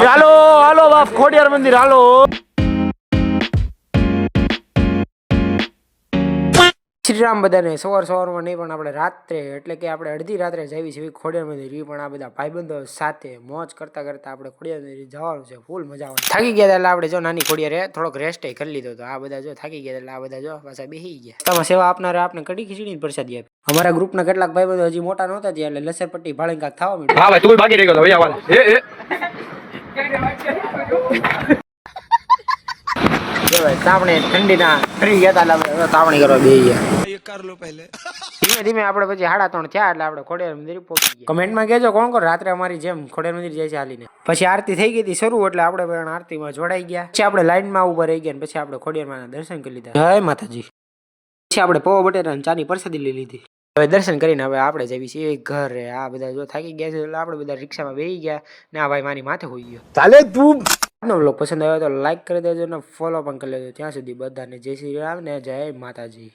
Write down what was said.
હાલો હાલો બાપ ખોડિયાર મંદિર હાલો. શ્રીરામ બધાને સવારમાં નહીં પણ આપણે રાત્રે એટલે કે આપણે અડધી રાત્રે જઈએ છીએ ખોડિયાર મંદિર. પણ આ બધા ભાઈબંધો સાથે મોજ કરતા કરતા આપણે ખોડિયાર મંદિર જવાનું છે. ફૂલ મજા આવે. થાકી ગયા એટલે આપણે જો નાની ખોડિયારે થોડોક રેસ્ટ કરી લીધો તો આ બધા જો થાકી ગયા એટલે આ બધા જો પાછા બેસી ગયા. તમે સેવા આપનારે આપણે કડી ખીચડી પ્રસાદી આપી. અમારા ગ્રુપના કેટલાક ભાઈબંધો હજી મોટા નહોતા થયા એટલે લસરપટ્ટી ભાળીને કાંક થવા માંડ્યું. હા ભાઈ તું બાકી રહી ગયો ભાઈ આવા તાપણે ઠંડીના ફરી ગયા હતા તાવણી કરવા બે ધીમે ધીમે આપણે પછી 3:30 થયા એટલે આપણે ખોડિયાર મંદિર પહોંચી ગયા. કમેન્ટમાં કહેજો કોણ કોણ રાત્રે અમારી જેમ ખોડિયાર મંદિર જાય છે હાલીને. પછી આરતી થઈ ગઈ હતી શરૂ એટલે આપણે પણ આરતીમાં જોડાઈ ગયા. પછી આપણે લાઈનમાં ઉભા રહી ગયા પછી આપણે ખોડિયારમાં દર્શન કરી લીધા. જય માતાજી. પછી આપણે પૌવા બટેટા અને ચાની પ્રસાદી લઈ લીધી. હવે દર્શન કરીને હવે આપણે જઈએ છીએ ઘરે. આ બધા જો થાકી ગયા છે એટલે આપણે બધા રિક્ષામાં બેસી ગયા ને આ ભાઈ મારી માથે હોઈ ગયો. ચાલે તું વ્લોગ પસંદ આવ્યો તો લાઈક કરી દેજો ને ફોલો પણ કરી લેજો. ત્યાં સુધી બધાને જય શ્રી રામ ને જય માતાજી.